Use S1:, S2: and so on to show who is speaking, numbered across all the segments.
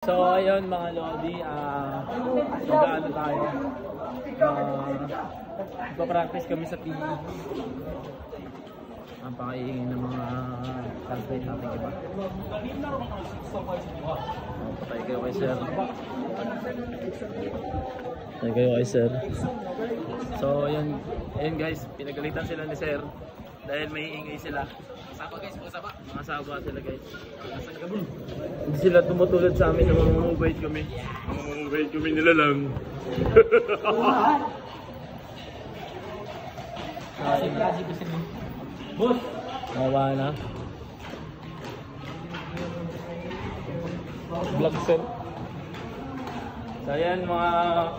S1: So ayun mga Lodi, mag-ano tayo, magpa-practice kami sa PE. Ang pakaingin ng mga classmate natin iba. Patay kayo kay sir. Patay kayo kay sir. So ayun guys, pinagalitan sila ni sir dahil may ingay sila. Saba guys, mga saba sila guys. Hindi sila tumutulad sa amin na mamamabait kami. Mamamabait kami nila lang. Boss! Nawa na. Vlog set. So ayan mga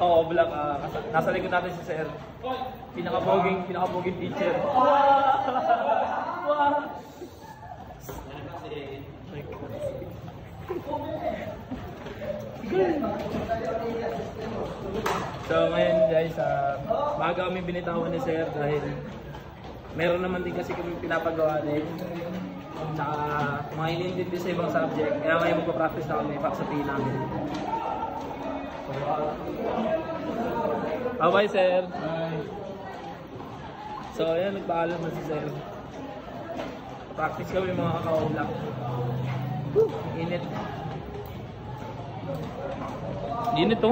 S1: ka-vlog, nasa likod natin si sir. Pinaka-poging teacher. So ngayon guys, maaga kami binitawan ni sir dahil meron naman din kasi kami pinapagawa din. Tsaka mga inintindi sa ibang subject. Kaya ngayon magpa-practice na kami sa PE namin. Okay sir. So ayan, nagpaalam na si sir. Practice kami mga kaka-vlog. Init. Init to.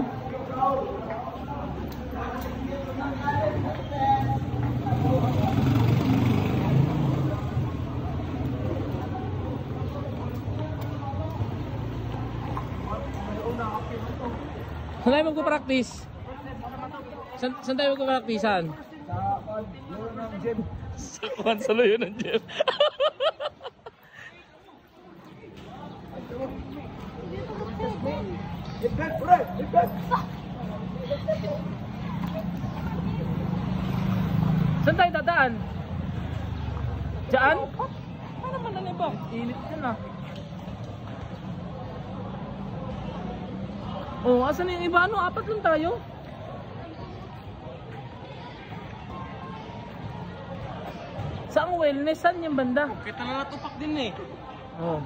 S1: Saan tayo magpa-practice? Saan tayo magpa-practicean? Sa luyo ng gym. Saan tayo dadaan? Diyan? Ano naman na ba? Init yan ah. Oh, asan yung iba? Ano? Apat lang tayo? Saan wellness? Saan yung banda?
S2: Kita na natupak din eh.
S1: Oh.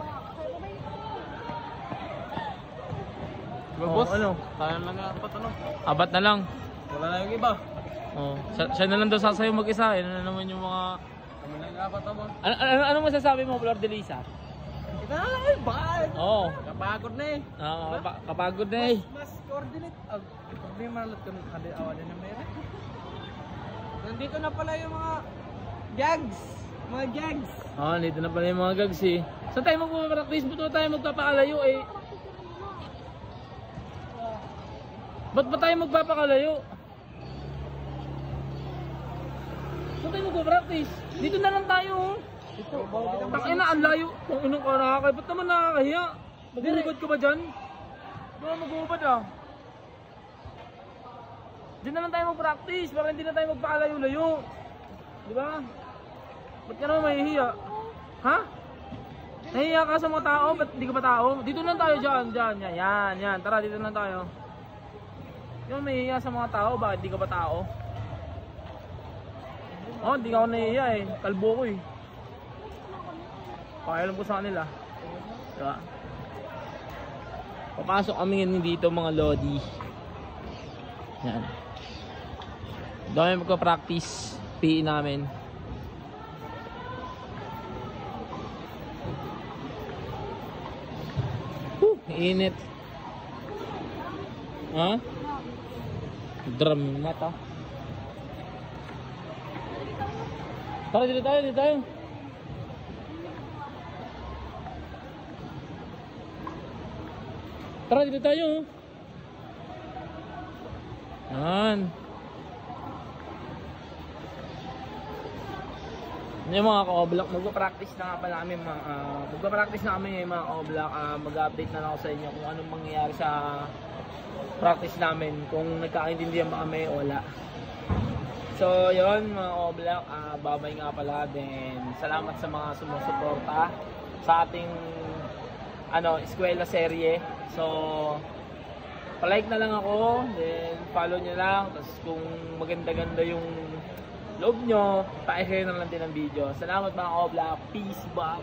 S2: Boss,
S1: ano?
S2: kaya lang nga apat ano?
S1: Apat na lang.
S2: Wala na yung iba.
S1: Oh, siya na lang daw sasayo mag-isa. Ano na naman yung mga...
S2: Kami lang apat ako.
S1: Ano masasabi mo, Flor de Lisa?
S2: Kita na lang yung bad.
S1: Oo.
S2: Kapagod na eh.
S1: Kapagod na eh.
S2: Mas coordinate. Problema na lang kami awan na meron. Nandito na pala yung mga gags. Mga gags.
S1: Oo, dito na pala yung mga gags eh. Saan tayo magpapractice? Ba't tayo magpapakalayo eh? Ba't ba tayo magpapakalayo? Saan tayo magpapractice? Dito na lang tayo. Dito. Takin na, ang layo. Kung inong ka nakakay, ba't naman nakakahiya? Magubad ka ba dyan? Di ba magubad ah? Diyan na lang tayo mag-practice para hindi na tayo magpakalayo-layo. Di ba? Ba't ka naman mahihiya? Ha? Nahihiya ka sa mga tao? Ba't hindi ka ba tao? Dito lang tayo dyan. Yan. Tara, dito lang tayo. Di ba mahihiya sa mga tao? Bakit hindi ka ba tao? Oh, hindi ka ako nahihiya eh. Kalbo ko eh. Pakialam ko sa kanila. Diba? Papasok kami ngayon dito mga Lodi. Yan. Dami magpa-practice PE namin. Init. Ha? Drum mata. Tara dito tayo. Tara dito tayo. Yan. Yung mga ka-oblak, magpa-practice na nga pala kami magpa-practice na kami yung mga ka-oblak. Mag-update na lang ako sa inyo kung anong mangyayari sa practice namin, kung nagkakaintindihan ba kami o wala. So yun mga ka-oblak, babay nga pala din. Salamat sa mga sumusuporta sa ating eskwela serye. So palike na lang ako, then follow nyo lang. Tapos kung maganda-ganda yung loob nyo, pa-share na lang din ang video. Salamat mga ka-vlog. Peace, Bob!